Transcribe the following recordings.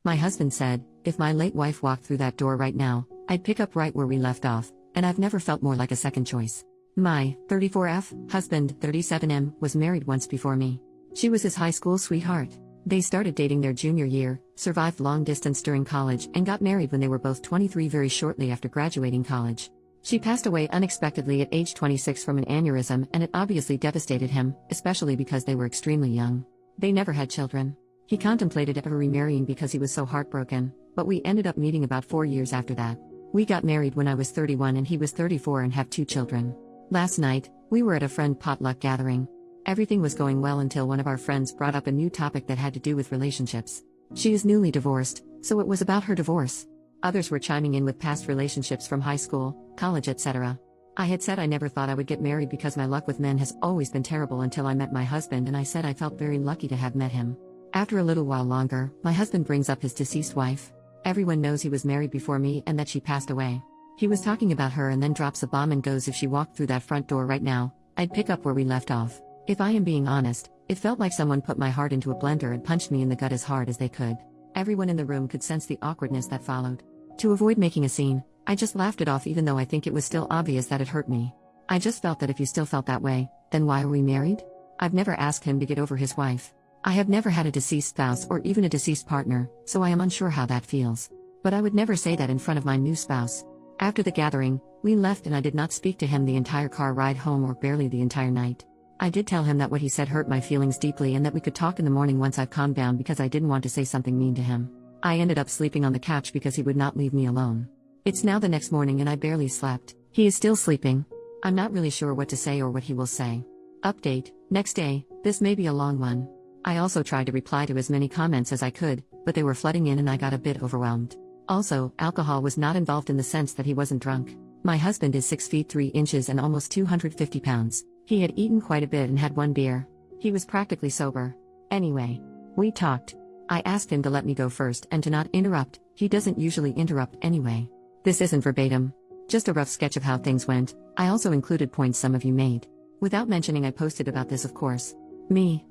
My husband said, if my late wife walked through that door right now, I'd pick up right where we left off, and I've never felt more like a second choice. My 34F husband, 37M, was married once before me. She was his high school sweetheart. They started dating their junior year, survived long distance during college, and got married when they were both 23 very shortly after graduating college. She passed away unexpectedly at age 26 from an aneurysm, and it obviously devastated him, especially because they were extremely young. They never had children. He contemplated ever remarrying because he was so heartbroken, but we ended up meeting about 4 years after that. We got married when I was 31 and he was 34 and have 2 children. Last night, we were at a friend potluck gathering. Everything was going well until one of our friends brought up a new topic that had to do with relationships. She is newly divorced, so it was about her divorce. Others were chiming in with past relationships from high school, college, etc. I had said I never thought I would get married because my luck with men has always been terrible until I met my husband, and I said I felt very lucky to have met him. After a little while longer, my husband brings up his deceased wife. Everyone knows he was married before me and that she passed away. He was talking about her and then drops a bomb and goes, if she walked through that front door right now, I'd pick up where we left off. If I am being honest, it felt like someone put my heart into a blender and punched me in the gut as hard as they could. Everyone in the room could sense the awkwardness that followed. To avoid making a scene, I just laughed it off, even though I think it was still obvious that it hurt me. I just felt that if you still felt that way, then why are we married? I've never asked him to get over his wife. I have never had a deceased spouse or even a deceased partner, so I am unsure how that feels. But I would never say that in front of my new spouse. After the gathering, we left and I did not speak to him the entire car ride home or barely the entire night. I did tell him that what he said hurt my feelings deeply and that we could talk in the morning once I've calmed down, because I didn't want to say something mean to him. I ended up sleeping on the couch because he would not leave me alone. It's now the next morning and I barely slept. He is still sleeping. I'm not really sure what to say or what he will say. Update, next day. This may be a long one. I also tried to reply to as many comments as I could, but they were flooding in and I got a bit overwhelmed. Also, alcohol was not involved in the sense that he wasn't drunk. My husband is 6 feet 3 inches and almost 250 pounds. He had eaten quite a bit and had 1 beer. He was practically sober. Anyway, we talked. I asked him to let me go first and to not interrupt. He doesn't usually interrupt anyway. This isn't verbatim. Just a rough sketch of how things went. I also included points some of you made. Without mentioning I posted about this, of course.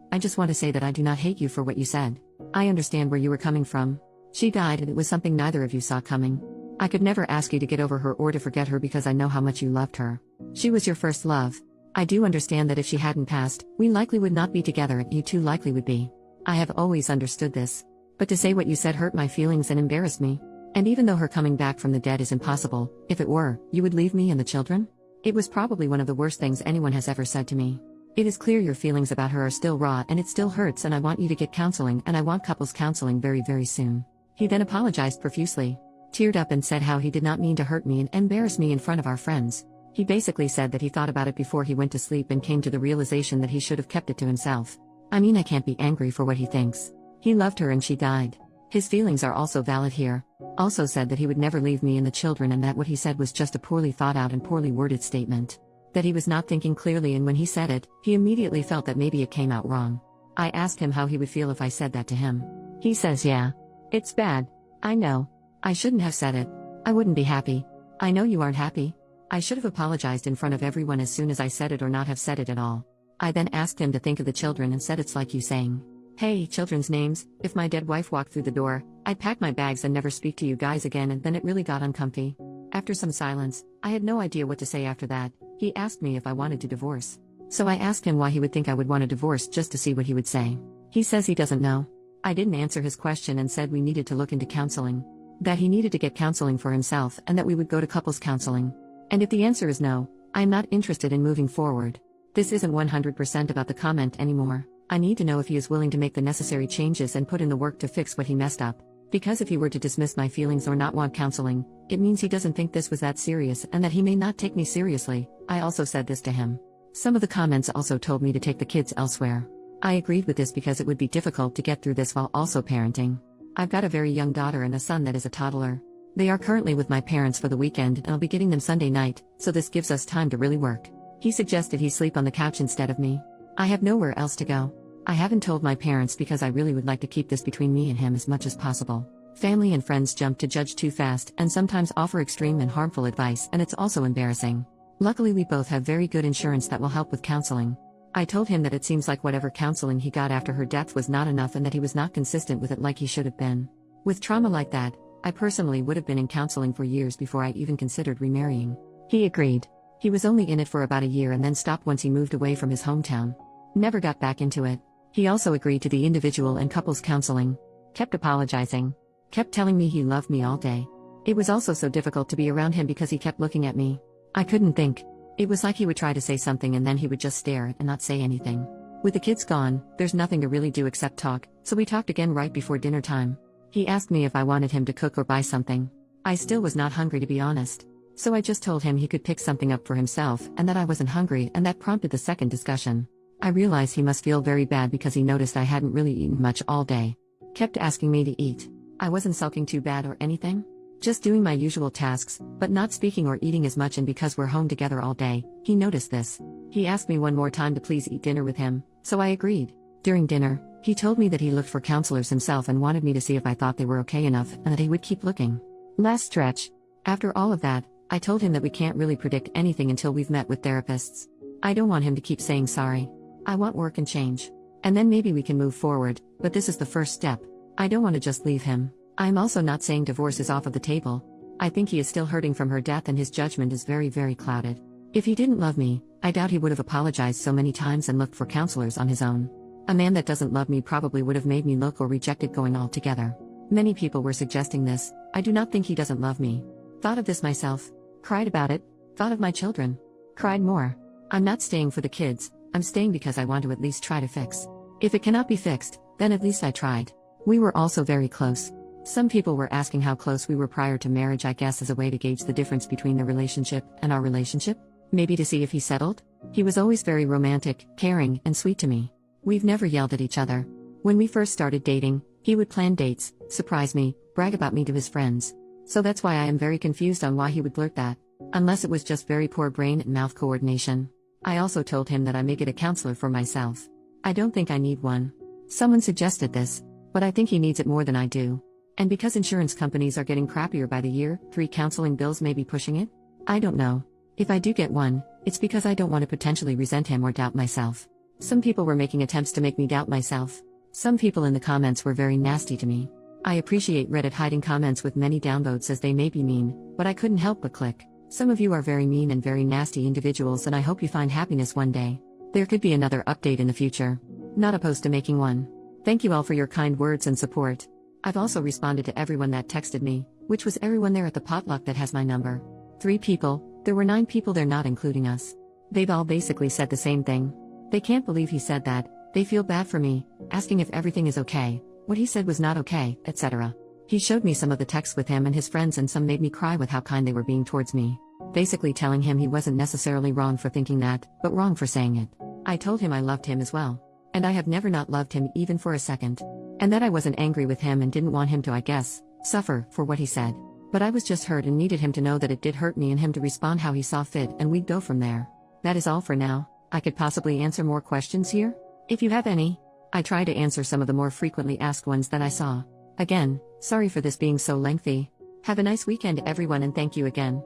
I just want to say that I do not hate you for what you said. I understand where you were coming from. She died and it was something neither of you saw coming. I could never ask you to get over her or to forget her because I know how much you loved her. She was your first love. I do understand that if she hadn't passed, we likely would not be together and you two likely would be. I have always understood this. But to say what you said hurt my feelings and embarrassed me. And even though her coming back from the dead is impossible, if it were, you would leave me and the children? It was probably one of the worst things anyone has ever said to me. It is clear your feelings about her are still raw and it still hurts, and I want you to get counseling, and I want couples counseling very, very soon. He then apologized profusely, teared up and said how he did not mean to hurt me and embarrass me in front of our friends. He basically said that he thought about it before he went to sleep and came to the realization that he should have kept it to himself. I mean, I can't be angry for what he thinks. He loved her and she died. His feelings are also valid here. Also said that he would never leave me and the children, and that what he said was just a poorly thought out and poorly worded statement. That he was not thinking clearly, and when he said it, he immediately felt that maybe it came out wrong. I asked him how he would feel if I said that to him. He says, yeah. It's bad. I know. I shouldn't have said it. I wouldn't be happy. I know you aren't happy. I should have apologized in front of everyone as soon as I said it, or not have said it at all. I then asked him to think of the children and said it's like you saying, hey, children's names, if my dead wife walked through the door, I'd pack my bags and never speak to you guys again, and then it really got uncomfy. After some silence, I had no idea what to say after that. He asked me if I wanted to divorce. So I asked him why he would think I would want a divorce, just to see what he would say. He says he doesn't know. I didn't answer his question and said we needed to look into counseling. That he needed to get counseling for himself and that we would go to couples counseling. And if the answer is no, I am not interested in moving forward. This isn't 100% about the comment anymore. I need to know if he is willing to make the necessary changes and put in the work to fix what he messed up. Because if he were to dismiss my feelings or not want counseling, it means he doesn't think this was that serious and that he may not take me seriously. I also said this to him. Some of the comments also told me to take the kids elsewhere. I agreed with this because it would be difficult to get through this while also parenting. I've got a very young daughter and a son that is a toddler. They are currently with my parents for the weekend and I'll be getting them Sunday night, so this gives us time to really work. He suggested he sleep on the couch instead of me. I have nowhere else to go. I haven't told my parents because I really would like to keep this between me and him as much as possible. Family and friends jump to judge too fast and sometimes offer extreme and harmful advice, and it's also embarrassing. Luckily we both have very good insurance that will help with counseling. I told him that it seems like whatever counseling he got after her death was not enough and that he was not consistent with it like he should have been. With trauma like that, I personally would have been in counseling for years before I even considered remarrying. He agreed. He was only in it for about a year and then stopped once he moved away from his hometown. Never got back into it. He also agreed to the individual and couples counseling. Kept apologizing. Kept telling me he loved me all day. It was also so difficult to be around him because he kept looking at me. I couldn't think. It was like he would try to say something and then he would just stare and not say anything. With the kids gone, there's nothing to really do except talk, so we talked again right before dinner time. He asked me if I wanted him to cook or buy something. I still was not hungry, to be honest. So I just told him he could pick something up for himself and that I wasn't hungry, and that prompted the second discussion. I realized he must feel very bad because he noticed I hadn't really eaten much all day. Kept asking me to eat. I wasn't sulking too bad or anything. Just doing my usual tasks, but not speaking or eating as much, and because we're home together all day, he noticed this. He asked me one more time to please eat dinner with him, so I agreed. During dinner, he told me that he looked for counselors himself and wanted me to see if I thought they were okay enough and that he would keep looking. Last stretch. After all of that, I told him that we can't really predict anything until we've met with therapists. I don't want him to keep saying sorry. I want work and change. And then maybe we can move forward, but this is the first step. I don't want to just leave him. I'm also not saying divorce is off of the table. I think he is still hurting from her death and his judgment is very, very clouded. If he didn't love me, I doubt he would have apologized so many times and looked for counselors on his own. A man that doesn't love me probably would have made me look or rejected going altogether. Many people were suggesting this. I do not think he doesn't love me. Thought of this myself. Cried about it. Thought of my children. Cried more. I'm not staying for the kids. I'm staying because I want to at least try to fix. If it cannot be fixed, then at least I tried. We were also very close. Some people were asking how close we were prior to marriage, I guess as a way to gauge the difference between the relationship and our relationship. Maybe to see if he settled? He was always very romantic, caring, and sweet to me. We've never yelled at each other. When we first started dating, he would plan dates, surprise me, brag about me to his friends. So that's why I am very confused on why he would blurt that. Unless it was just very poor brain and mouth coordination. I also told him that I may get a counselor for myself. I don't think I need one. Someone suggested this, but I think he needs it more than I do. And because insurance companies are getting crappier by the year, 3 counseling bills may be pushing it? I don't know. If I do get one, it's because I don't want to potentially resent him or doubt myself. Some people were making attempts to make me doubt myself. Some people in the comments were very nasty to me. I appreciate Reddit hiding comments with many downvotes as they may be mean, but I couldn't help but click. Some of you are very mean and very nasty individuals, and I hope you find happiness one day. There could be another update in the future. Not opposed to making one. Thank you all for your kind words and support. I've also responded to everyone that texted me, which was everyone there at the potluck that has my number. 3 people, there were 9 people there not including us. They've all basically said the same thing. They can't believe he said that, they feel bad for me, asking if everything is okay, what he said was not okay, etc. He showed me some of the texts with him and his friends, and some made me cry with how kind they were being towards me. Basically telling him he wasn't necessarily wrong for thinking that, but wrong for saying it. I told him I loved him as well. And I have never not loved him even for a second. And that I wasn't angry with him and didn't want him to, I guess, suffer for what he said. But I was just hurt and needed him to know that it did hurt me and him to respond how he saw fit, and we'd go from there. That is all for now. I could possibly answer more questions here? If you have any. I try to answer some of the more frequently asked ones that I saw. Again, sorry for this being so lengthy. Have a nice weekend everyone, and thank you again.